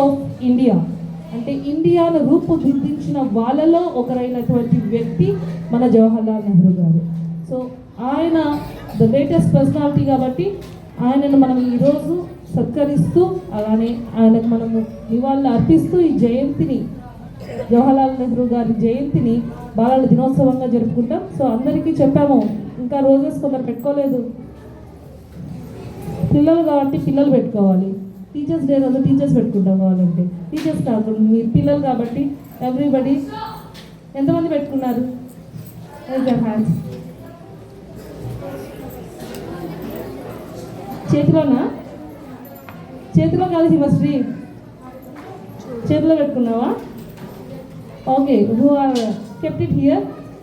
Of India, అంటే ఇండియాను రూపుదిద్దించిన వాళ్ళలో ఒకరైనటువంటి వ్యక్తి మన జవహర్లాల్ నెహ్రూ గారు. సో ఆయన ద గ్రేటెస్ట్ పర్సనాలిటీ కాబట్టి ఆయనను మనం ఈరోజు సత్కరిస్తూ అలానే ఆయనకు మనము నివాళులు అర్పిస్తూ ఈ జయంతిని, జవహర్లాల్ నెహ్రూ గారి జయంతిని బాలల దినోత్సవంగా జరుపుకుంటాం. సో అందరికీ చెప్పాము, ఇంకా రోజెస్ కొందరు పెట్టుకోలేదు, పిల్లలు కాబట్టి పిల్లలు పెట్టుకోవాలి. టీచర్స్ డే రోజు టీచర్స్ పెట్టుకుంటాం కావాలంటే, టీచర్స్ కాదు మీరు పిల్లలు కాబట్టి ఎవ్రీబడి. ఎంతమంది పెట్టుకున్నారు? హ్యాండ్స్. చేతిలోనా? చేతిలో కాదు హిమశ్రీ, చేతిలో పెట్టుకున్నావా? Okay, who are kept it here,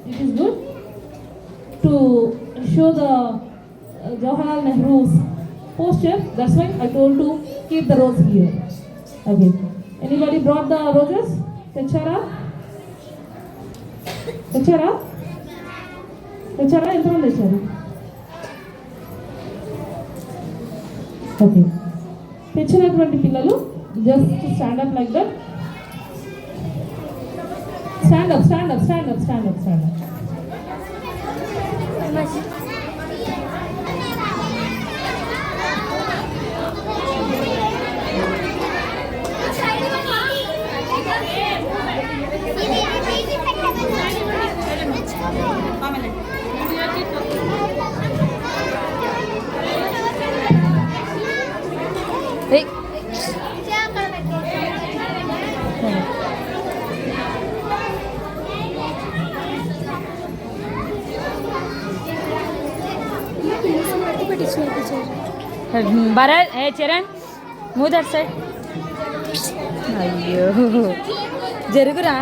it is good to show the Jawaharlal Nehru's posture. That's why I told to keep the rose here. Okay, anybody brought the roses? Techara ఎంతమంది తెచ్చారు? Okay, తెచ్చినటువంటి పిల్లలు just stand up like that. Stand up. Hey. Bharat, A Charan, move that side. అయ్యో జరుగురా.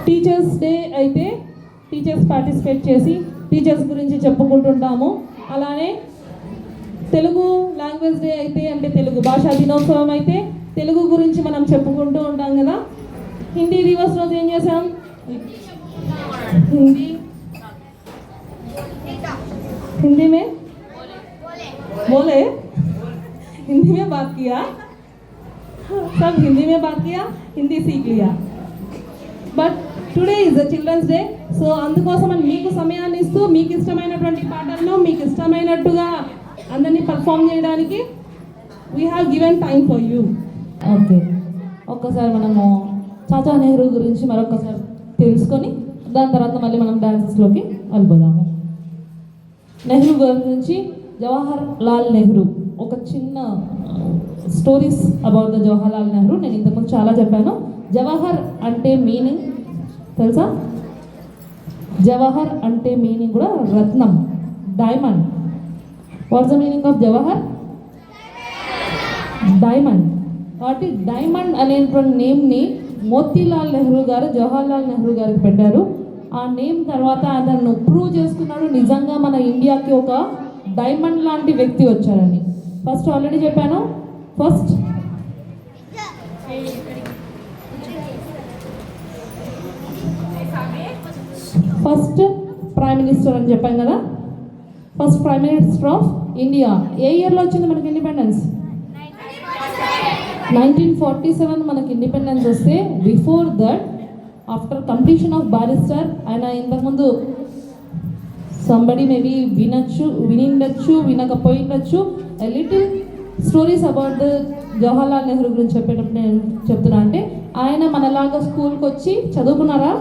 Teachers day అయితే teachers participate చేసి teachers గురించి చెప్పుకుంటుంటాము. అలానే Telugu language day అయితే, అంటే తెలుగు భాషా దినోత్సవం అయితే తెలుగు గురించి మనం చెప్పుకుంటూ ఉంటాం కదా. హిందీ దివస్ రోజు ఏం చేసాం? हिंदी में बोले, हिंदी में बात किया, सब हिंदी में बात किया, हिंदी सीख लिया. But today is the children's day. So అందుకోసమని మీకు సమయాన్ని ఇస్తూ మీకు ఇష్టమైనటువంటి పాటలను మీకు ఇష్టమైనట్టుగా అందరినీ పర్ఫామ్ చేయడానికి we have given time for you. Okay, ఒక్కసారి మనము చాచా నెహ్రూ గురించి మరొకసారి తెలుసుకొని దాని తర్వాత మళ్ళీ మనం డాన్సెస్లోకి వెళ్ళిపోదాము. నెహ్రూ గారి గురించి, జవహర్ లాల్ నెహ్రూ, ఒక చిన్న stories about the Jawahar Lal Nehru. నేను ఇంతకుముందు చాలా చెప్పాను. జవహర్ అంటే మీనింగ్ తెలుసా? జవహర్ అంటే మీనింగ్ కూడా రత్నం, diamond. What's the meaning of Jawahar? Diamond. కాబట్టి డైమండ్ అనేటువంటి నేమ్ని మోతీలాల్ నెహ్రూ గారు జవహర్లాల్ నెహ్రూ గారికి పెట్టారు. ఆ నేమ్ తర్వాత అతను ప్రూవ్ చేసుకున్నాడు నిజంగా మన ఇండియాకి ఒక డైమండ్ లాంటి వ్యక్తి వచ్చారని. ఫస్ట్ ఆల్రెడీ చెప్పాను, ఫస్ట్ ప్రైమ్ మినిస్టర్ అని చెప్పాం కదా. First prime minister of India ఏ ఇయర్లో వచ్చింది మనకి ఇండిపెండెన్స్? 1947 మనకి ఇండిపెండెన్స్ వస్తే before that after completion of barrister ఆయన ఇంతకుముందు సంబడి మేబీ వినిండొచ్చు వినకపోయిండొచ్చు little stories about the Jawaharlal Nehru గురించి చెప్పేటప్పుడు నేను చెప్తున్నా అంటే ఆయన మనలాగా స్కూల్కి వచ్చి చదువుకున్నారా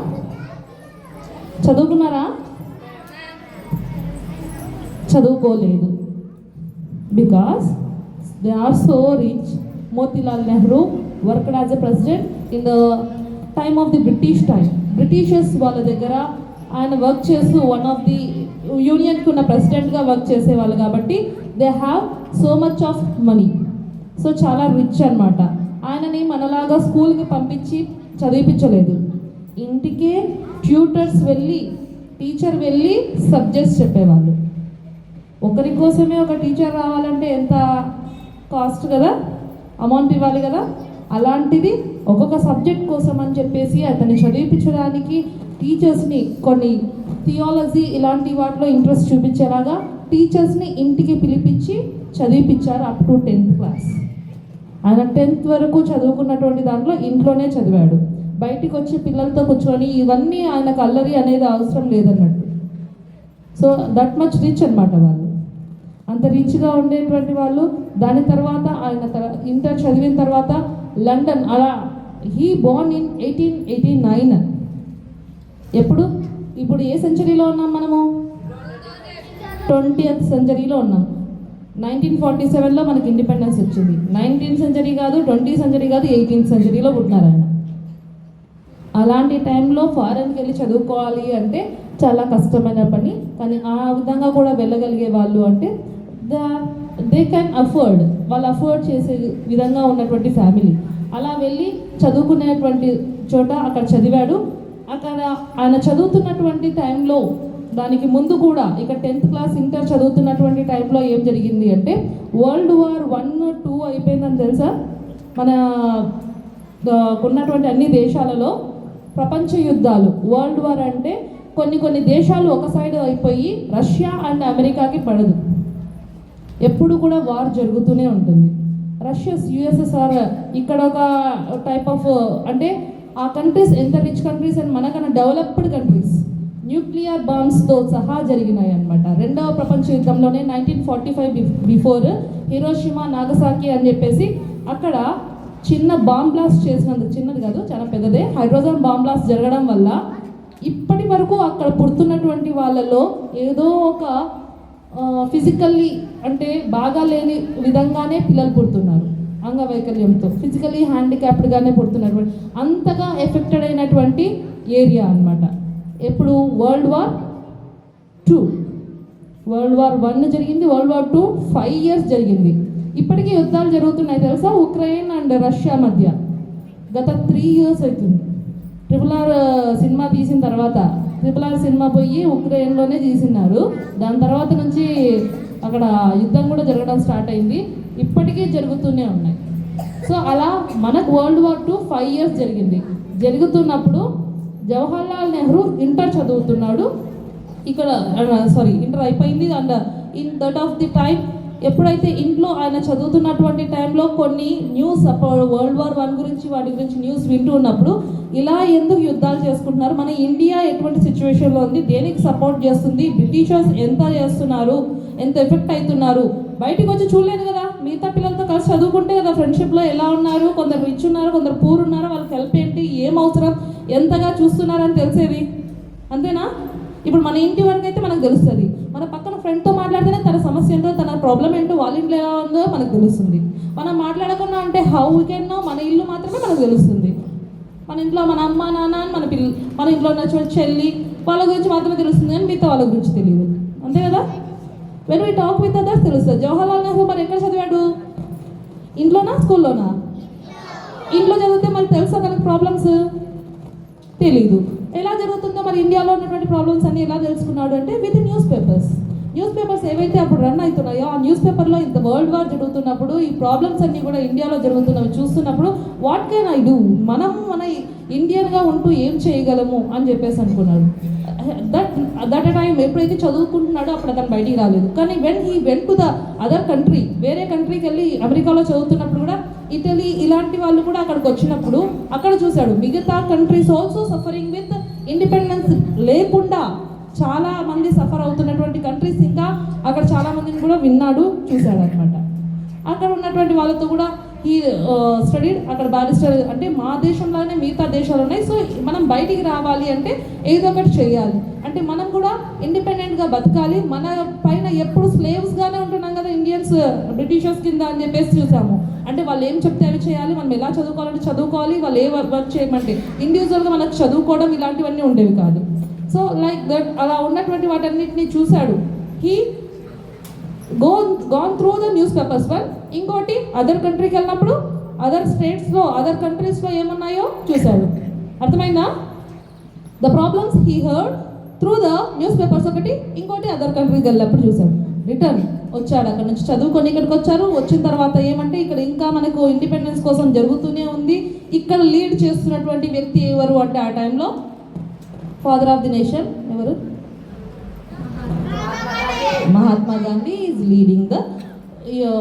చదువుకోలేదు because they are so rich. Motilal Nehru worked as a president in the time of the Britishers వాళ్ళ దగ్గర ఆయన వర్క్ చేస్తూ వన్ ఆఫ్ ది యూనియన్కి ఉన్న ప్రెసిడెంట్గా వర్క్ చేసేవాళ్ళు కాబట్టి they have so much of money. So చాలా రిచ్ అనమాట. ఆయనని మనలాగా స్కూల్కి పంపించి చదివించలేదు, ఇంటికే ట్యూటర్స్ వెళ్ళి టీచర్ వెళ్ళి సబ్జెక్ట్స్ చెప్పేవాళ్ళు. ఒకరి కోసమే ఒక టీచర్ రావాలంటే ఎంత కాస్ట్ కదా, అమౌంట్ ఇవ్వాలి కదా. అలాంటిది ఒక్కొక్క సబ్జెక్ట్ కోసం అని చెప్పేసి అతన్ని చదివించడానికి టీచర్స్ని కొన్ని థియాలజీ ఇలాంటి వాటిలో ఇంట్రెస్ట్ చూపించేలాగా టీచర్స్ని ఇంటికి పిలిపించి చదివిపించారు అప్ టు 10th క్లాస్. ఆయన 10th వరకు చదువుకున్నటువంటి దాంట్లో ఇంట్లోనే చదివాడు. బయటికి వచ్చి పిల్లలతో కూర్చొని ఇవన్నీ ఆయనకు అల్లరి అనేది అవసరం లేదన్నట్టు. సో దట్ మచ్ రిచ్ అనమాట వాళ్ళు, అంత రిచ్గా ఉండేటువంటి వాళ్ళు. దాని తర్వాత ఆయన ఇంటర్ చదివిన తర్వాత లండన్ అలా హీ బోర్న్ ఇన్ 1889. ఇప్పుడు ఏ సెంచరీలో ఉన్నాం మనము? 20th సెంచరీలో ఉన్నాం. 1947లో మనకి ఇండిపెండెన్స్ వచ్చింది. 19th సెంచరీ కాదు, 20th సెంచరీ కాదు, 18th సెంచరీలో పుట్టినారు ఆయన. అలాంటి టైంలో ఫారెన్కి వెళ్ళి చదువుకోవాలి అంటే చాలా కష్టమైన పని. కానీ ఆ విధంగా కూడా వెళ్ళగలిగే వాళ్ళు అంటే దే కెన్ అఫోర్డ్, వాళ్ళు అఫోర్డ్ చేసే విధంగా ఉన్నటువంటి ఫ్యామిలీ. అలా వెళ్ళి చదువుకునేటువంటి చోట అక్కడ చదివాడు. అక్కడ ఆయన చదువుతున్నటువంటి టైంలో, దానికి ముందు కూడా ఇక 10th క్లాస్ ఇంటర్ చదువుతున్నటువంటి టైంలో ఏం జరిగింది అంటే World War I, II అయిపోయిందని తెలుసా? మన ఉన్నటువంటి అన్ని దేశాలలో ప్రపంచ యుద్ధాలు, వరల్డ్ వార్ అంటే కొన్ని దేశాలు ఒక సైడ్ అయిపోయి రష్యా అండ్ అమెరికాకి పడదు. ఎప్పుడు కూడా వార్ జరుగుతూనే ఉంటుంది. రష్యా USSR ఇక్కడ ఒక టైప్ ఆఫ్ అంటే ఆ కంట్రీస్ ఎంత రిచ్ కంట్రీస్ అండ్ మనకన్నా డెవలప్డ్ కంట్రీస్ న్యూక్లియర్ బాంబ్స్తో సహా జరిగినాయి అనమాట. రెండవ ప్రపంచ యుద్ధంలోనే 1945 బిఫోర్ హిరోషిమా నాగసాకి అని చెప్పేసి అక్కడ చిన్న బాంబ్ బ్లాస్ట్ చేసినందుకు, చిన్నది కాదు చాలా పెద్దదే, హైడ్రోజన్ బాంబ్ బ్లాస్ట్ జరగడం వల్ల ఇప్పటి వరకు అక్కడ పుడుతున్నటువంటి వాళ్ళలో ఏదో ఒక ఫిజికల్లీ అంటే బాగా లేని విధంగానే పిల్లలు పుడుతున్నారు, అంగవైకల్యంతో ఫిజికలీ హ్యాండిక్యాప్డ్గానే పుడుతున్నారు. అంతగా ఎఫెక్టెడ్ అయినటువంటి ఏరియా అనమాట. ఎప్పుడు World War II, World War I జరిగింది, World War II 5 years జరిగింది. ఇప్పటికీ యుద్ధాలు జరుగుతున్నాయి తెలుసా ఉక్రెయిన్ అండ్ రష్యా మధ్య. గత 3 years అవుతుంది. RRR సినిమా తీసిన తర్వాత, RRR సినిమా పోయి ఉక్రెయిన్లోనే తీసినారు. దాని తర్వాత నుంచి అక్కడ యుద్ధం కూడా జరగడం స్టార్ట్ అయింది. ఇప్పటికీ జరుగుతూనే ఉన్నాయి. సో అలా మనకు World War II 5 years జరిగింది. జరుగుతున్నప్పుడు జవహర్లాల్ నెహ్రూ ఇంటర్ చదువుతున్నాడు. ఇక్కడ ఇంటర్ అయిపోయింది. And in that of the time ఎప్పుడైతే ఇంట్లో ఆయన చదువుతున్నటువంటి టైంలో కొన్ని న్యూస్ World War I గురించి వాటి గురించి న్యూస్ వింటూ ఉన్నప్పుడు ఇలా ఎందుకు యుద్ధాలు చేసుకుంటున్నారు, మన ఇండియా ఎటువంటి సిచ్యువేషన్లో ఉంది, దేనికి సపోర్ట్ చేస్తుంది, బ్రిటిషర్స్ ఎంత చేస్తున్నారు, ఎంత ఎఫెక్ట్ అవుతున్నారు, బయటికి వచ్చి చూడలేదు కదా, మిగతా పిల్లలతో కలిసి చదువుకుంటే కదా ఫ్రెండ్షిప్లో ఎలా ఉన్నారు, కొందరు రిచ్ ఉన్నారు, కొందరు పూర్ ఉన్నారు, వాళ్ళకి హెల్ప్ ఏంటి, ఏం అవసరం, ఎంతగా చూస్తున్నారని తెలిసేది. అంతేనా? ఇప్పుడు మన ఇంటి వరకు అయితే మనకు తెలుస్తుంది. మన పక్కన ఫ్రెండ్తో మాట్లాడితేనే తన సమస్య ఏంటో, తన ప్రాబ్లం ఏంటో, వాళ్ళ ఇంట్లో ఎలా ఉందో మనకు తెలుస్తుంది. మనం మాట్లాడకుండా అంటే హౌ వీ కెన్ నో, మన ఇల్లు మాత్రమే మనకు తెలుస్తుంది. మన ఇంట్లో మన అమ్మ నాన్న, మన ఇంట్లో ఉన్న చెల్లి, వాళ్ళ గురించి మాత్రమే తెలుస్తుంది, కానీ మిగతా వాళ్ళ గురించి తెలియదు. అంతే కదా? When we talk with others తెలుస్తుంది. జవహర్లాల్ నెహ్రూ మరి ఎక్కడ చదివాడు? ఇంట్లోనా స్కూల్లోనా? ఇంట్లో చదివితే మరి తెలుసా తనకు ప్రాబ్లమ్స్? తెలీదు. ఎలా జరుగుతుందో మరి ఇండియాలో ఉన్నటువంటి ప్రాబ్లమ్స్ అన్ని ఎలా తెలుసుకున్నాడు అంటే విత్ న్యూస్ పేపర్స్ ఏవైతే అప్పుడు రన్ అవుతున్నాయో ఆ న్యూస్ పేపర్లో ఇంత వరల్డ్ వార్ జరుగుతున్నప్పుడు ఈ ప్రాబ్లమ్స్ అన్ని కూడా ఇండియాలో జరుగుతున్నవి చూస్తున్నప్పుడు వాట్ కెన్ ఐ డూ, మన ఇండియన్గా ఉంటూ ఏం చేయగలము అని చెప్పేసి అనుకున్నాడు. దట్ టైం ఎప్పుడైతే చదువుకుంటున్నాడో అప్పుడు అతను బయటికి రాలేదు. కానీ when he went to the other country, వేరే కంట్రీకి వెళ్ళి అమెరికాలో చదువుతున్నప్పుడు కూడా ఇటలీ ఇలాంటి వాళ్ళు కూడా అక్కడికి వచ్చినప్పుడు అక్కడ చూశాడు మిగతా countries also suffering with independence లేకుండా చాలా మంది సఫర్ అవుతున్నటువంటి కంట్రీస్ ఇంకా అక్కడ చాలా మందిని కూడా విన్నాడు, చూశాడు అనమాట. అక్కడ ఉన్నటువంటి వాళ్ళతో కూడా ఈ స్టడీడ్ అక్కడ బ్యారిస్టర్ అంటే మా దేశంలోనే మిగతా దేశాలు ఉన్నాయి, సో మనం బయటికి రావాలి అంటే ఏదో ఒకటి చేయాలి, అంటే మనం కూడా ఇండిపెండెంట్గా బతకాలి, మన పైన ఎప్పుడు స్లేవ్స్గానే ఉంటున్నాం కదా ఇండియన్స్ బ్రిటిషర్స్ కింద అని చెప్పేసి చూసాము. అంటే వాళ్ళు ఏం చెప్తే అవి చేయాలి, మనం ఎలా చదువుకోవాలంటే చదువుకోవాలి, వాళ్ళు ఏ వర్క్ చేయమంటే ఇండివిజువల్గా మనకు చదువుకోవడం ఇలాంటివన్నీ ఉండేవి కాదు. సో లైక్ దట్ అలా ఉన్నటువంటి వాటన్నిటిని చూశాడు. He gone through the newspapers. One ఇంకోటి అదర్ కంట్రీకి వెళ్ళినప్పుడు అదర్ స్టేట్స్లో అదర్ కంట్రీస్లో ఏమున్నాయో చూశాడు. అర్థమైందా? The problems he heard through the news papers ఒకటి, ఇంకోటి అదర్ కంట్రీకి వెళ్ళినప్పుడు చూశాడు. రిటర్న్ వచ్చాడు, అక్కడ నుంచి చదువుకొని ఇక్కడికి వచ్చారు. వచ్చిన తర్వాత ఏమంటే ఇక్కడ ఇంకా మనకు ఇండిపెండెన్స్ కోసం జరుగుతూనే ఉంది. ఇక్కడ లీడ్ చేస్తున్నటువంటి వ్యక్తి ఎవరు అంటే ఆ టైంలో ఫాదర్ ఆఫ్ ది నేషన్ ఎవరు? Mahatma Gandhi is leading the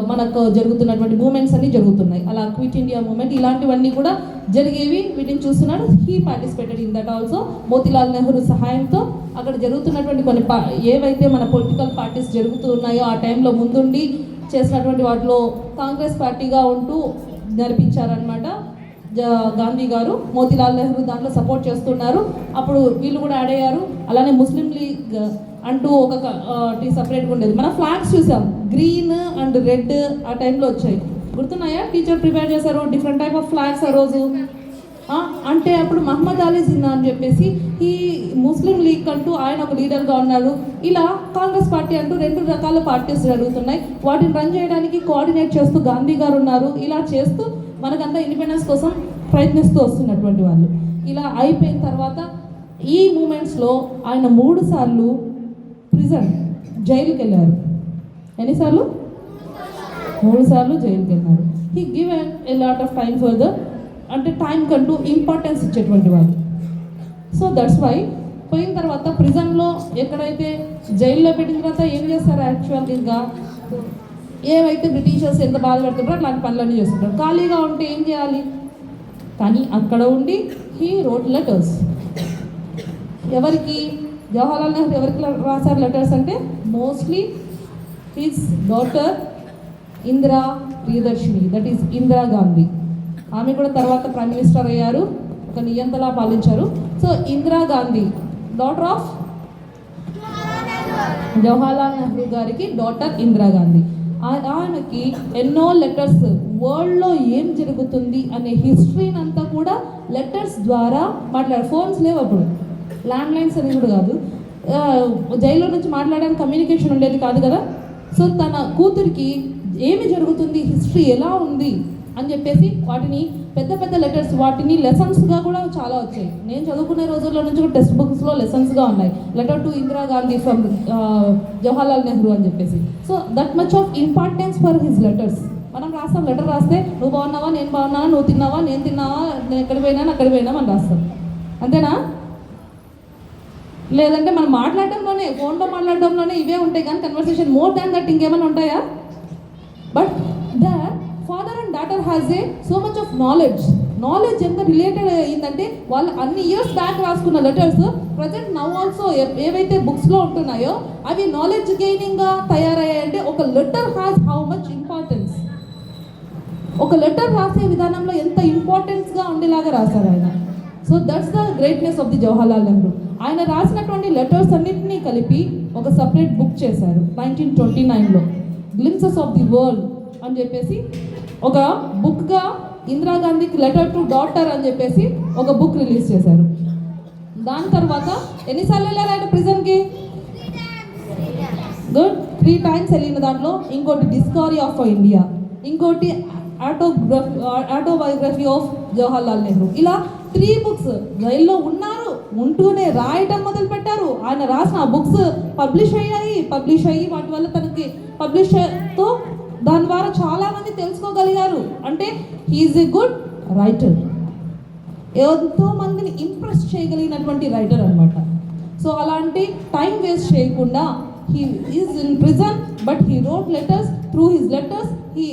మనకు జరుగుతున్నటువంటి మూమెంట్స్ అన్ని జరుగుతున్నాయి. అలా క్విట్ ఇండియా మూమెంట్ ఇలాంటివన్నీ కూడా జరిగేవి, వీటిని చూస్తున్నాడు. He participated in that also. Motilal Nehru సహాయంతో అక్కడ జరుగుతున్నటువంటి కొన్ని ఏవైతే మన పొలిటికల్ పార్టీస్ జరుగుతున్నాయో ఆ టైంలో ముందుండి చేసినటువంటి వాటిలో కాంగ్రెస్ పార్టీగా ఉంటూ నడిపించారనమాట గాంధీ గారు. మోతీలాల్ నెహ్రూ దాంట్లో సపోర్ట్ చేస్తున్నారు. అప్పుడు వీళ్ళు కూడా యాడ్ అయ్యారు. అలానే ముస్లిం లీగ్ అంటూ ఒక సపరేట్గా ఉండేది. మన ఫ్లాగ్స్ చూసాం, గ్రీన్ అండ్ రెడ్ ఆ టైంలో వచ్చాయి, గుర్తున్నాయా? టీచర్ ప్రిపేర్ చేశారు డిఫరెంట్ టైప్ ఆఫ్ ఫ్లాగ్స్ ఆ రోజు. అంటే అప్పుడు మహమ్మద్ అలీ జిన్నా అని చెప్పేసి ఈ ముస్లిం లీగ్ అంటూ ఆయన ఒక లీడర్గా ఉన్నాడు. ఇలా కాంగ్రెస్ పార్టీ అంటూ 2 రకాల పార్టీస్ జరుగుతున్నాయి. వాటిని రన్ చేయడానికి కోఆర్డినేట్ చేస్తూ గాంధీ గారు ఉన్నారు. ఇలా చేస్తూ మనకంతా ఇండిపెండెన్స్ కోసం ప్రయత్నిస్తూ వస్తున్నటువంటి వాళ్ళు. ఇలా అయిపోయిన తర్వాత ఈ మూమెంట్స్లో ఆయన 3 సార్లు ప్రిజన్ జైలుకి వెళ్ళారు. ఎన్నిసార్లు? 3 సార్లు జైలుకి వెళ్ళారు. He given a lot of time for the అంటే టైం కంటూ ఇంపార్టెన్స్ ఇచ్చేటువంటి వాళ్ళు. సో దట్స్ వై పోయిన తర్వాత ప్రిజన్లో ఎక్కడైతే జైల్లో పెట్టిన తర్వాత ఏం చేస్తారు యాక్చువల్గా ఇంకా ఏవైతే బ్రిటిషర్స్ ఎంత బాధ పెడుతుంటారో అట్లాంటి పనులన్నీ చేస్తుంటారు. ఖాళీగా ఉంటే ఏం చేయాలి? కానీ అక్కడ ఉండి హీ రోట్ లెటర్స్. ఎవరికి? జవహర్లాల్ నెహ్రూ ఎవరికి రాశారు లెటర్స్ అంటే mostly his daughter Indira Priyadarshini, that is Indira Gandhi. ఆమె కూడా తర్వాత ప్రైమ్ మినిస్టర్ అయ్యారు, ఒక నియంతలా పాలించారు. So Indira Gandhi daughter of Jawaharlal Nehru గారికి డాటర్ ఇందిరా గాంధీ. ఆమెకి ఎన్నో లెటర్స్ వరల్డ్లో ఏం జరుగుతుంది అనే హిస్టరీని అంతా కూడా లెటర్స్ ద్వారా మాట్లాడారు. ఫోన్స్ లేవు అప్పుడు, ల్యాండ్లైన్స్ అని కూడా కాదు, జైల్లో నుంచి మాట్లాడడానికి కమ్యూనికేషన్ ఉండేది కాదు కదా. సో తన కూతురికి ఏమి జరుగుతుంది, హిస్టరీ ఎలా ఉంది అని చెప్పేసి వాటిని పెద్ద పెద్ద లెటర్స్, వాటిని లెసన్స్గా కూడా చాలా వచ్చాయి. నేను చదువుకునే రోజుల్లో నుంచి కూడా టెక్స్ట్ బుక్స్లో లెసన్స్గా ఉన్నాయి. Letter to Indira Gandhi from Jawaharlal Nehru అని చెప్పేసి. So that much of importance for his letters. మనం రాస్తాం, లెటర్ రాస్తే నువ్వు బాగున్నావా, నేను బాగున్నావా, నువ్వు తిన్నావా, నేను తిన్నావా, నేను ఎక్కడికి పోయినా అక్కడికి పోయినా అని రాస్తాం, అంతేనా? లేదంటే మనం మాట్లాడడంలోనే, ఫోన్లో మాట్లాడడంలోనే ఇవే ఉంటాయి కానీ కన్వర్సేషన్ మోర్ దాన్ దట్ ఇంకేమైనా ఉంటాయా? But that father and daughter has a so much of knowledge ఎంత రిలేటెడ్ అయ్యిందంటే వాళ్ళు అన్ని ఇయర్స్ బ్యాక్ రాసుకున్న లెటర్స్ ప్రజెంట్ నవ్ ఆల్సో ఏవైతే బుక్స్లో ఉంటున్నాయో అవి నాలెడ్జ్ గెయినింగ్గా తయారయ్యాయంటే ఒక letter has how much importance. ఒక లెటర్ రాసే విధానంలో ఎంత ఇంపార్టెన్స్గా ఉండేలాగా రాశారు ఆయన. So that's the greatness of the Jawaharlal Nehru. ఆయన రాసినటువంటి లెటర్స్ అన్నింటినీ కలిపి ఒక సపరేట్ బుక్ చేశారు 1929లో, గ్లింప్సెస్ ఆఫ్ ది వరల్డ్ అని చెప్పేసి ఒక బుక్గా ఇందిరాగాంధీకి లెటర్ టు డాటర్ అని చెప్పేసి ఒక బుక్ రిలీజ్ చేశారు. దాని తర్వాత ఎన్నిసార్లు వెళ్ళారు ఆయన ప్రిజన్కి? గుడ్, 3 times వెళ్ళిన దాంట్లో ఇంకోటి డిస్కవరీ ఆఫ్ ఇండియా, ఇంకోటి ఆటోబయోగ్రఫీ ఆఫ్ జవహర్లాల్ నెహ్రూ. ఇలా 3 books జైల్లో ఉన్నారు, ఉంటూనే రాయటం మొదలు పెట్టారు. ఆయన రాసిన ఆ బుక్స్ పబ్లిష్ అయ్యి వాటి వల్ల తనకి పబ్లిషర్తో దాని ద్వారా చాలామంది తెలుసుకోగలిగారు. అంటే హీఈస్ ఎ గుడ్ రైటర్, ఎంతో మందిని ఇంప్రెస్ చేయగలిగినటువంటి రైటర్ అనమాట. సో అలాంటి టైం వేస్ట్ చేయకుండా he is in prison but he wrote letters. Through his letters he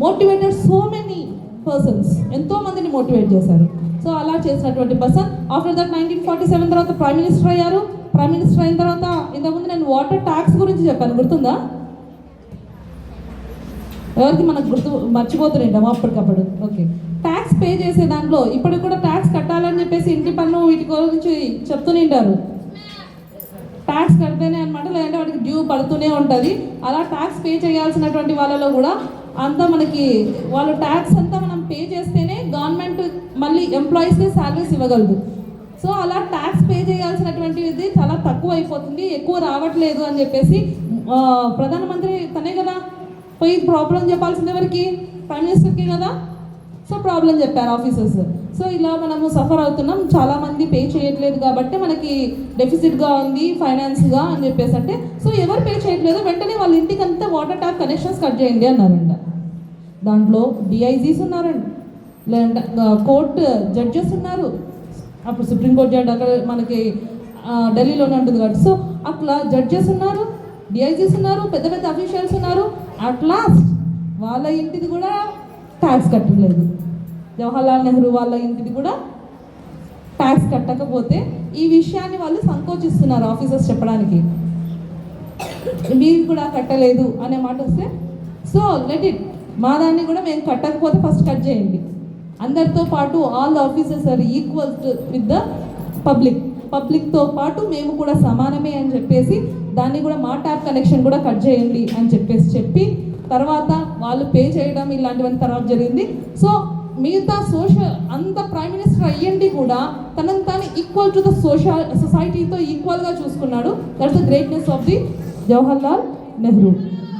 motivated so many persons, ఎంతో మందిని మోటివేట్ చేశారు. సో అలా చేసినటువంటి పర్సన్ ఆఫ్టర్ దట్ 1947 తర్వాత ప్రైమ్ మినిస్టర్ అయ్యారు. ప్రైమ్ మినిస్టర్ అయిన తర్వాత ఇంతకుముందు నేను వాటర్ ట్యాక్స్ గురించి చెప్పాను, గుర్తుందా? ఎవరికి మనకు మర్చిపోతుంటాము అప్పటికప్పుడు. ఓకే, ట్యాక్స్ పే చేసే దాంట్లో ఇప్పటికి కూడా ట్యాక్స్ కట్టాలని చెప్పేసి ఇంటి పన్ను వీటి గురించి చెప్తూనే ట్యాక్స్ కడితేనే అనమాట, లేదంటే వాటికి డ్యూ పడుతూనే ఉంటుంది. అలా ట్యాక్స్ పే చేయాల్సినటువంటి వాళ్ళలో కూడా అంతా మనకి వాళ్ళు ట్యాక్స్ అంతా మనం పే చేస్తేనే గవర్నమెంట్ మళ్ళీ ఎంప్లాయీస్కి శాలరీస్ ఇవ్వగలదు. సో అలా ట్యాక్స్ పే చేయాల్సినటువంటిది చాలా తక్కువ అయిపోతుంది, ఎక్కువ రావట్లేదు అని చెప్పేసి ప్రధానమంత్రి తనే కదా పోయి ప్రాబ్లం చెప్పాల్సింది ఎవరికి? ప్రైమ్ మినిస్టర్కి కదా. సో ప్రాబ్లం చెప్పారు ఆఫీసర్స్. సో ఇలా మనము సఫర్ అవుతున్నాం, చాలామంది పే చేయట్లేదు కాబట్టి మనకి డెఫిసిట్గా ఉంది ఫైనాన్స్గా అని చెప్పేసి అంటే, సో ఎవరు పే చేయట్లేదు వెంటనే వాళ్ళ ఇంటికి అంతా వాటర్ ట్యాప్ కనెక్షన్స్ కట్ చేయండి అన్నారంట. దాంట్లో డిఐజీస్ ఉన్నారండి, లేదంటే కోర్టు జడ్జెస్ ఉన్నారు, అప్పుడు సుప్రీంకోర్టు జడ్జి అక్కడ మనకి ఢిల్లీలోనే ఉంటుంది కాబట్టి, సో అట్లా జడ్జెస్ ఉన్నారు, డిఐజీస్ ఉన్నారు, పెద్ద పెద్ద అఫీషియల్స్ ఉన్నారు. అట్ లాస్ట్ వాళ్ళ ఇంటిది కూడా ట్యాక్స్ కట్టలేదు. జవహర్లాల్ నెహ్రూ వాళ్ళ ఇంటిది కూడా ట్యాక్స్ కట్టకపోతే ఈ విషయాన్ని వాళ్ళు సంకోచిస్తున్నారు ఆఫీసర్స్ చెప్పడానికి, మీరు కూడా కట్టలేదు అనే మాట వస్తే, సో లెట్ ఇట్, మా దాన్ని కూడా మేము కట్టకపోతే ఫస్ట్ కట్ చేయండి. అందరితో పాటు all officers are equal with the పబ్లిక్తో పాటు మేము కూడా సమానమే అని చెప్పేసి దాన్ని కూడా మా ట్యాప్ కనెక్షన్ కూడా కట్ చేయండి అని చెప్పి తర్వాత వాళ్ళు పే చేయడం ఇలాంటివన్నీ తర్వాత జరిగింది. సో మిగతా అంత ప్రైమ్ మినిస్టర్ అయ్యండి కూడా తనని తాను ఈక్వల్ టు ద సొసైటీతో ఈక్వల్గా చూసుకున్నాడు. That's the greatness of the Jawaharlal Nehru.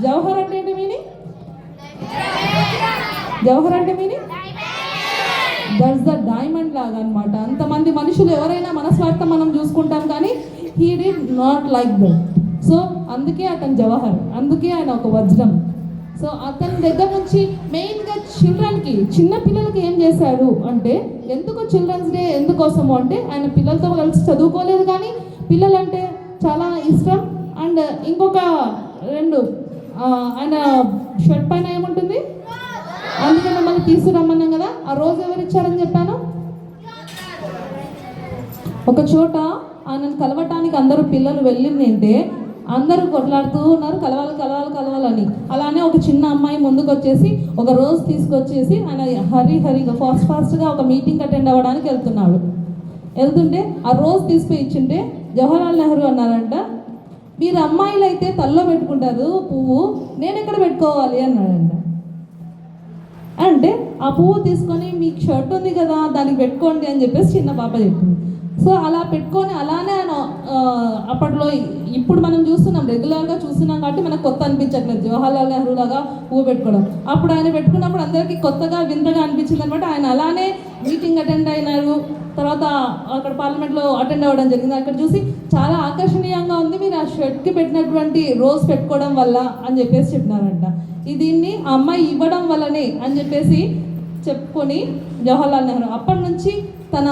Jawahar అంటే ఏంటి మీనింగ్? జవహర్ అంటే మీనింగ్ దట్స్ ద డైమండ్ లాగా అనమాట. అంతమంది మనుషులు ఎవరైనా మనస్వార్థం మనం చూసుకుంటాం, కానీ he did not like that. So అందుకే అతను జవహర్, అందుకే ఆయన ఒక వజ్రం. సో అతని దగ్గర నుంచి మెయిన్గా చిన్న పిల్లలకి ఏం చేశాడు అంటే, ఎందుకు చిల్డ్రన్స్ డే ఎందుకోసము అంటే ఆయన పిల్లలతో కలిసి చదువుకోలేదు, కానీ పిల్లలంటే చాలా ఇష్టం. అండ్ ఇంకొక ఆయన షర్ట్ పైన ఏముంటుంది, అందుకే మిమ్మల్ని తీసుకురమ్మన్నాం కదా. ఆ రోజు ఎవరు ఇచ్చారని చెప్పాను, ఒక చోట ఆయనను కలవటానికి అందరూ పిల్లలు వెళ్ళిందంటే అందరూ కొట్లాడుతూ ఉన్నారు, కలవాలని. అలానే ఒక చిన్న అమ్మాయి ముందుకు వచ్చేసి ఒక రోజు తీసుకొచ్చేసి ఆయన హరిగా ఫాస్ట్గా ఒక మీటింగ్ అటెండ్ అవ్వడానికి వెళ్తుంటే ఆ రోజు తీసుకుని ఇచ్చింటే జవహర్లాల్ నెహ్రూ అన్నారంట, మీరు అమ్మాయిలు అయితే తల్లో పెట్టుకుంటారు పువ్వు, నేను ఎక్కడ పెట్టుకోవాలి అన్నాడంట. అంటే ఆ పువ్వు తీసుకొని మీకు షర్ట్ ఉంది కదా దానికి పెట్టుకోండి అని చెప్పేసి చిన్న పాప చెప్పింది. సో అలా పెట్టుకొని అలానే ఆయన అప్పట్లో, ఇప్పుడు మనం చూస్తున్నాం రెగ్యులర్గా చూస్తున్నాం కాబట్టి మనకు కొత్త అనిపించట్లేదు జవహర్లాల్ నెహ్రూ లాగా పువ్వు పెట్టుకోవడం. అప్పుడు ఆయన పెట్టుకున్నప్పుడు అందరికీ కొత్తగా వింతగా అనిపించింది అనమాట. ఆయన అలానే మీటింగ్ అటెండ్ అయినారు, తర్వాత అక్కడ పార్లమెంట్లో అటెండ్ అవ్వడం జరిగింది. అక్కడ చూసి చాలా ఆకర్షణీయంగా ఉంది, మీరు ఆ షర్ట్కి పెట్టినటువంటి రోజ్ పెట్టుకోవడం వల్ల అని చెప్పేసి చెప్పినారంట. దీన్ని ఆ అమ్మాయి ఇవ్వడం వల్లనే అని చెప్పేసి చెప్పుకొని జవహర్లాల్ నెహ్రూ అప్పటి నుంచి తన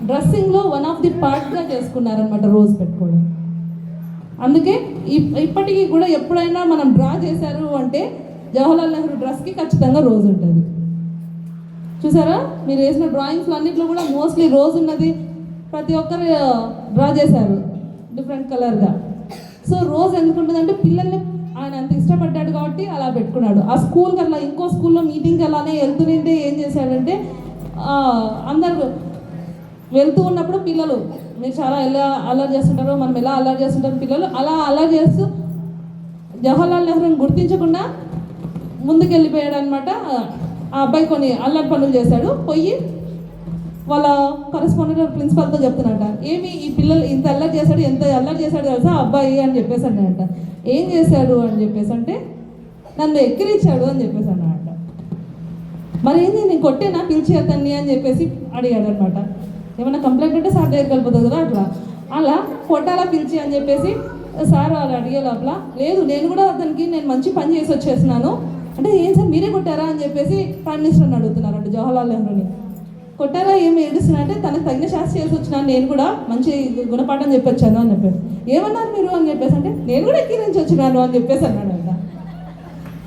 డ్రెస్సింగ్లో వన్ ఆఫ్ ది పార్ట్గా చేసుకున్నారనమాట రోజ్ పెట్టుకోవడం. అందుకే ఇప్పటికీ కూడా ఎప్పుడైనా మనం డ్రా చేశారు అంటే జవహర్లాల్ నెహ్రూ డ్రెస్కి ఖచ్చితంగా రోజ్ ఉంటుంది. చూసారా, మీరు వేసిన డ్రాయింగ్స్లో అన్నింటిలో కూడా మోస్ట్లీ రోజ్ ఉన్నది ప్రతి ఒక్కరు డ్రా చేశారు డిఫరెంట్ కలర్గా. సో రోజ్ ఎందుకు ఉంటుందంటే పిల్లల్ని ఆయన అంత ఇష్టపడ్డాడు కాబట్టి అలా పెట్టుకున్నాడు. ఆ స్కూల్కి అట్లా ఇంకో స్కూల్లో మీటింగ్కి అలానే వెళ్తుంటే ఏం చేశాడంటే అందరు వెళ్తూ ఉన్నప్పుడు పిల్లలు మీరు చాలా ఎలా అల్లరి చేస్తుంటారో మనం ఎలా అల్లరి చేస్తుంటారు పిల్లలు అలా అల్లరి చేస్తూ జవహర్లాల్ నెహ్రూని గుర్తించకుండా ముందుకు వెళ్ళిపోయాడు అనమాట. ఆ అబ్బాయి కొన్ని అల్లరి పనులు చేశాడు, పోయి వాళ్ళ కరెస్పాండెంట్ ప్రిన్సిపాల్తో చెప్తున్నట్ట, ఏమి ఈ పిల్లలు ఇంత అల్లరి చేశాడు, ఎంత అల్లరి చేశాడు తెలుసా అబ్బాయి అని చెప్పేసి అన్నాడంట. ఏం చేశాడు అని చెప్పేసి అంటే నన్ను ఎక్కిరించాడు అని చెప్పేసి అన్నాడంట. మరి ఏంది నేను కొట్టేనా పిలిచి అతన్ని అని చెప్పేసి అడిగాడు అనమాట. ఏమైనా కంప్లైంట్ అంటే సార్ దగ్గరికి వెళ్ళిపోతుంది కదా, అలా కొట్టాలా పిలిచి అని చెప్పేసి సార్ వాళ్ళు అడిగే లోపల, లేదు నేను కూడా అతనికి నేను మంచి పని చేసి వచ్చేసినాను అంటే, ఏం సార్ మీరే కొట్టారా అని చెప్పేసి ప్రైమ్ మినిస్టర్ని అడుగుతున్నారంట జవహర్లాల్ నెహ్రూని. కొట్టారా ఏమి ఏడుస్తున్నా అంటే తనకు తగిన శాస్త్ర చేసి వచ్చినాను, నేను కూడా మంచి గుణపాఠం చెప్పొచ్చాను అని చెప్పారు. ఏమన్నారు మీరు అని చెప్పేసి అంటే నేను కూడా ఎక్కి నుంచి వచ్చినాను అని చెప్పేసి అన్నాడంట.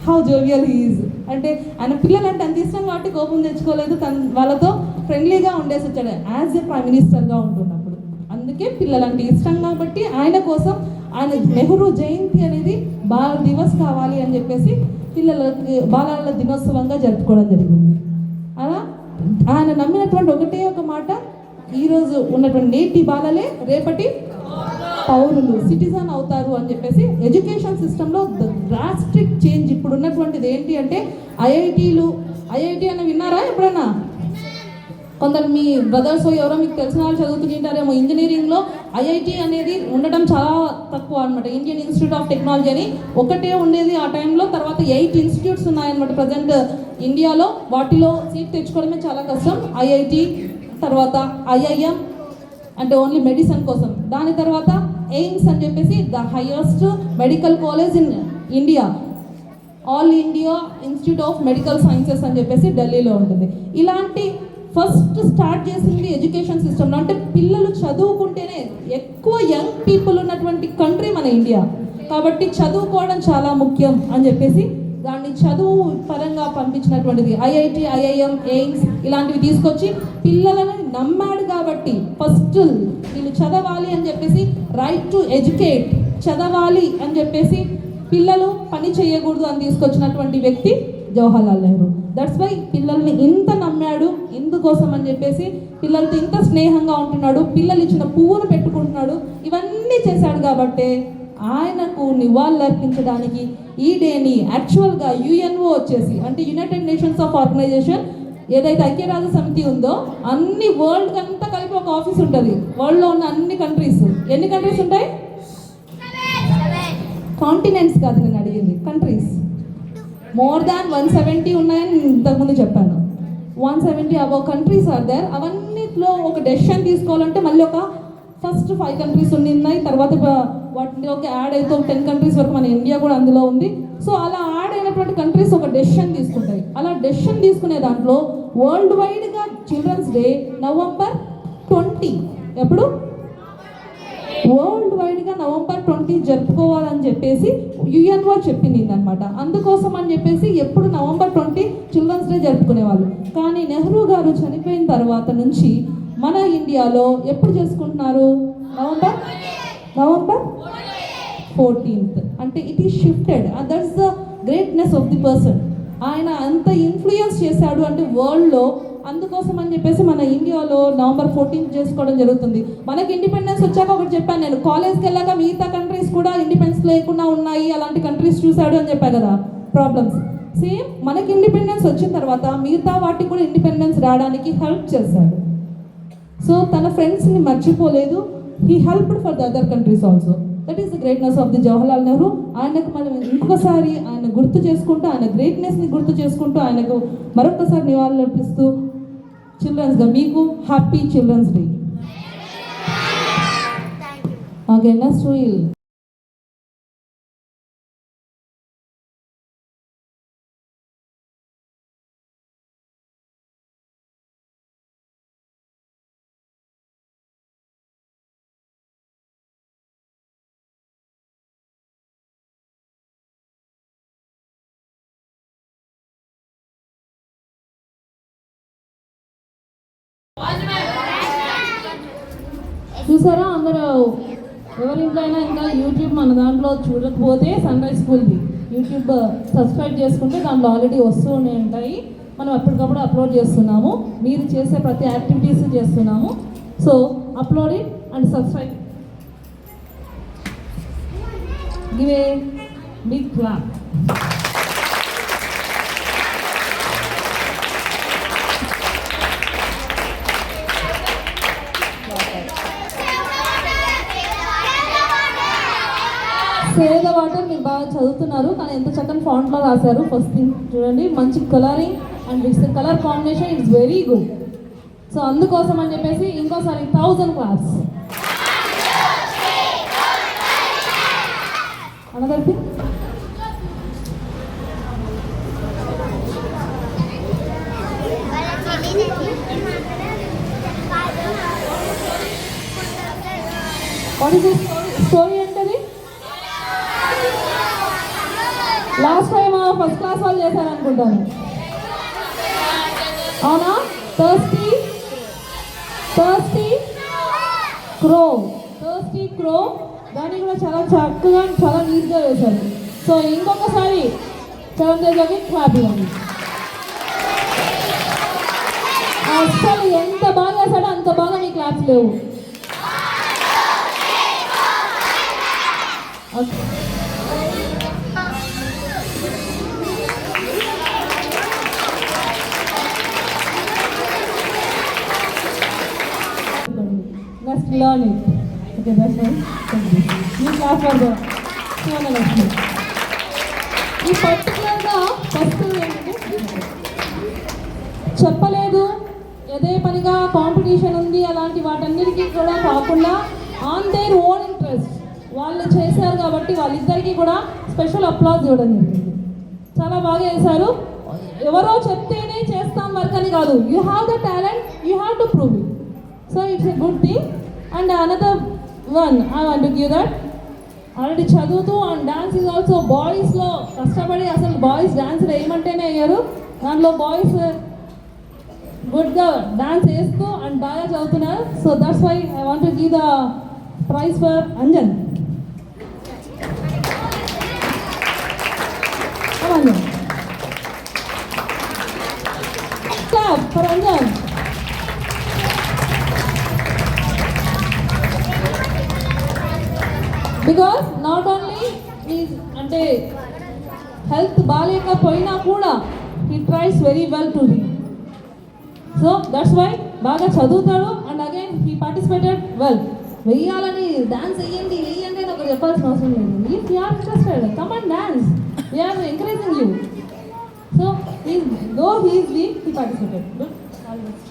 How jovial he is. అంటే ఆయన పిల్లలంటే అంత ఇష్టం కాబట్టి కోపం తెచ్చుకోలేదు, వాళ్ళతో ఫ్రెండ్లీగా ఉండేసి వచ్చాడు యాజ్ ఎ ప్రైమ్ మినిస్టర్గా ఉంటున్నప్పుడు. అందుకే పిల్లలంటే ఇష్టం కాబట్టి ఆయన కోసం ఆయన నెహ్రూ జయంతి అనేది బాల దివస్ కావాలి అని చెప్పేసి పిల్లలకి బాలల దినోత్సవంగా జరుపుకోవడం జరిగింది. అలా ఆయన నమ్మినటువంటి ఒకటే ఒక మాట, ఈరోజు ఉన్నటువంటి నేటి బాలలే రేపటి పౌరులు, సిటిజన్ అవుతారు అని చెప్పేసి ఎడ్యుకేషన్ సిస్టంలో డ్రాస్టిక్ చేంజ్ ఇప్పుడు ఉన్నటువంటిది ఏంటి అంటే ఐఐటి అని విన్నారా ఎప్పుడైనా? కొందరు మీ బ్రదర్స్ ఎవరో మీకు తెలిసిన వాళ్ళు చదువుతుంటారేమో. ఇంజనీరింగ్లో ఐఐటి అనేది ఉండడం చాలా తక్కువ అనమాట. ఇండియన్ ఇన్స్టిట్యూట్ ఆఫ్ టెక్నాలజీ అని ఒకటే ఉండేది ఆ టైంలో. తర్వాత 8 ఇన్స్టిట్యూట్స్ ఉన్నాయన్నమాట ప్రజెంట్ ఇండియాలో. వాటిలో సీట్ తెచ్చుకోవడమే చాలా కష్టం. ఐఐటి తర్వాత ఐఐఎం అంటే ఓన్లీ మెడిసిన్ కోసం, దాని తర్వాత ఎయిమ్స్ అని చెప్పేసి the highest medical college in India, all India institute of medical sciences అని చెప్పేసి ఢిల్లీలో ఉంటుంది. ఇలాంటి ఫస్ట్ స్టార్ట్ చేసింది ఎడ్యుకేషన్ సిస్టంలో. అంటే పిల్లలు చదువుకుంటేనే ఎక్కువ యంగ్ పీపుల్ ఉన్నటువంటి కంట్రీ మన ఇండియా, కాబట్టి చదువుకోవడం చాలా ముఖ్యం అని చెప్పేసి దాన్ని చదువు పరంగా పంపించినటువంటిది ఐఐటి, ఐఐఎం, ఎయిమ్స్ ఇలాంటివి తీసుకొచ్చి పిల్లలను నమ్మాడు. కాబట్టి ఫస్ట్ వీళ్ళు చదవాలి అని చెప్పేసి రైట్ టు ఎడ్యుకేట్, చదవాలి అని చెప్పేసి పిల్లలు పని చేయకూడదు అని తీసుకొచ్చినటువంటి వ్యక్తి జవహర్లాల్ నెహ్రూ. దట్స్ వై పిల్లల్ని ఇంత నమ్మాడు. ఇందుకోసం అని చెప్పేసి పిల్లలతో ఇంత స్నేహంగా ఉంటున్నాడు, పిల్లలు ఇచ్చిన పువ్వును పెట్టుకుంటున్నాడు, ఇవన్నీ చేశాడు. కాబట్టే ఆయనకు నివాళులు అర్పించడానికి ఈ డేని యాక్చువల్గా యుఎన్ఓ వచ్చేసి అంటే యునైటెడ్ నేషన్స్ ఆఫ్ ఆర్గనైజేషన్ ఏదైతే ఐక్యరాజ్య సమితి ఉందో అన్ని వరల్డ్ అంతా కలిపి ఒక ఆఫీస్ ఉంటుంది. వరల్డ్లో ఉన్న అన్ని కంట్రీస్, ఎన్ని కంట్రీస్ ఉంటాయి? కాంటినెంట్స్ కాదు నేను అడిగింది, కంట్రీస్. మోర్ దాన్ 170 ఉన్నాయని ఇంతకుముందు చెప్పాను. 170 అబౌవ్ కంట్రీస్ ఆర్ దేర్. అవన్నిట్లో ఒక డెసిషన్ తీసుకోవాలంటే మళ్ళీ ఒక ఫస్ట్ 5 కంట్రీస్ ఉన్నాయి, తర్వాత వాటిలోకి యాడ్ అయితే 10 కంట్రీస్ వరకు మన ఇండియా కూడా అందులో ఉంది. సో అలా యాడ్ అయినటువంటి కంట్రీస్ ఒక డెసిషన్ తీసుకుంటాయి. అలా డెసిషన్ తీసుకునే దాంట్లో వరల్డ్ వైడ్గా చిల్డ్రన్స్ డే నవంబర్ 20, ఎప్పుడు వరల్డ్ వైడ్గా నవంబర్ 20 జరుపుకోవాలని చెప్పేసి యుఎన్ఓ చెప్పింది అనమాట. అందుకోసం అని చెప్పేసి ఎప్పుడు నవంబర్ 20 చిల్డ్రన్స్ డే జరుపుకునేవాళ్ళు. కానీ నెహ్రూ గారు చనిపోయిన తర్వాత నుంచి మన ఇండియాలో ఎప్పుడు చేసుకుంటున్నారు? November 14th. అంటే it is shifted. That's the greatness of the person. ఆయన అంత ఇన్ఫ్లుయెన్స్ చేశాడు అంటే వరల్డ్లో. అందుకోసం అని చెప్పేసి మన ఇండియాలో నవంబర్ 14th చేసుకోవడం జరుగుతుంది. మనకి ఇండిపెండెన్స్ వచ్చాక ఒకటి చెప్పాను నేను, కాలేజ్కి వెళ్ళాక మిగతా కంట్రీస్ కూడా ఇండిపెండెన్స్ లేకుండా ఉన్నాయి, అలాంటి కంట్రీస్ చూశాడు అని చెప్పాను కదా ప్రాబ్లమ్స్. సేమ్ మనకి ఇండిపెండెన్స్ వచ్చిన తర్వాత మిగతా వాటికి కూడా ఇండిపెండెన్స్ రావడానికి హెల్ప్ చేశాడు. సో తన ఫ్రెండ్స్ని మర్చిపోలేదు. He helped for the other countries also. That is the greatness of the Jawaharlal Nehru. ఆయనకు మనం ఇంకొకసారి ఆయన గుర్తు చేసుకుంటూ, ఆయన గ్రేట్నెస్ని గుర్తు చేసుకుంటూ, ఆయనకు మరొకసారి నివాళులు అర్పిస్తూ చిల్డ్రన్స్గా మీకు happy children's day. Okay, next wheel చూసారా అందరూ? ఎవరింట్లో అయినా ఇంకా యూట్యూబ్ మన దాంట్లో చూడకపోతే సన్ రైజ్ స్కూల్ది యూట్యూబ్ సబ్స్క్రైబ్ చేసుకుంటే దాంట్లో ఆల్రెడీ వస్తూనే ఉంటాయి. మనం ఎప్పటికప్పుడు అప్లోడ్ చేస్తున్నాము. మీరు చేసే ప్రతి యాక్టివిటీస్ చేస్తున్నాము. So upload it and subscribe. Give a big clap. Save the water మీరు బాగా చదువుతున్నారు, కానీ ఎంత చక్కని ఫాంట్లో రాశారు. ఫస్ట్ థింగ్ చూడండి, మంచి colouring and it's colour combination it's very good. So అందుకోసం అని చెప్పేసి ఇంకోసారి 1000 claps. Another thing, what is this story? ఏంటది? Last time of first class వాళ్ళు చేశారనుకుంటాను. అవునా? థర్స్టీ క్రో దాన్ని కూడా చాలా చక్కగా చాలా నీట్గా వేశారు. సో ఇంకొకసారి చరణ్ తేజకి క్లాప్ ఇవ్వండి. అసలు ఎంత బాగా వేసాడో అంత బాగా మీ క్లాప్స్ లేవు. Let's learn it. Okay, that's right. You clap for the Suvarnalakshmi. ఈ పర్టికులర్గా ఫస్ట్ ఏంటంటే చెప్పలేదు, అదే పనిగా కాంపిటీషన్ ఉంది అలాంటి వాటన్నిటికీ కూడా కాకుండా ఆన్ దేర్ ఓన్ ఇంట్రెస్ట్ వాళ్ళు చేశారు కాబట్టి వాళ్ళిద్దరికీ కూడా స్పెషల్ అప్లాజ్ ఇవ్వడం జరిగింది. చాలా బాగా చేశారు. ఎవరో చెప్తేనే చేస్తాం వర్క్ అని కాదు. You have the talent, you have to prove it. So it's a good thing. And another one I want to give that already చదువుతూ అండ్ డాన్స్ ఈజ్ ఆల్సో బాయ్స్లో కష్టపడి అసలు బాయ్స్ డాన్స్ వేయమంటేనే అయ్యారు. దాంట్లో బాయ్స్ గుడ్గా డాన్స్ వేస్తూ and బాగా చదువుతున్నారు. So that's why I want to give the prize for Anjan. Anjan clap for Anjan. Because not only is అంటే హెల్త్ బాగాలేకపోయినా కూడా he tries very well to read. So that's why బాగా చదువుతాడు and again he participated well. వెయ్యాలని dance వెయ్యండి అని ఒకరు చెప్పాల్సిన అవసరం లేదు. If you are interested come and dance, we are encouraging you. So though he is weak, he participated. Good. All the best.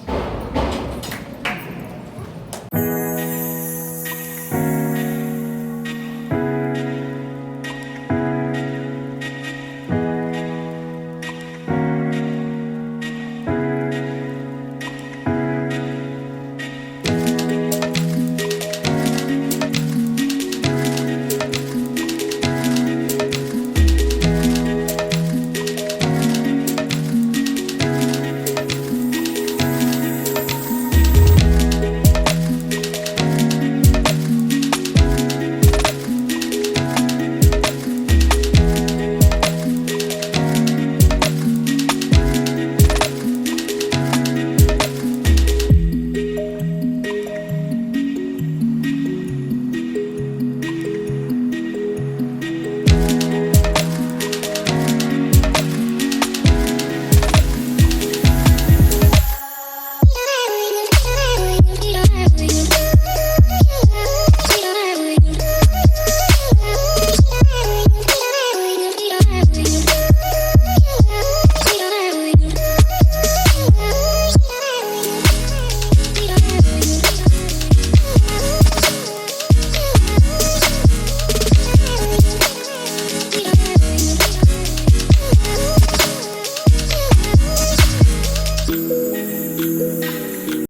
you.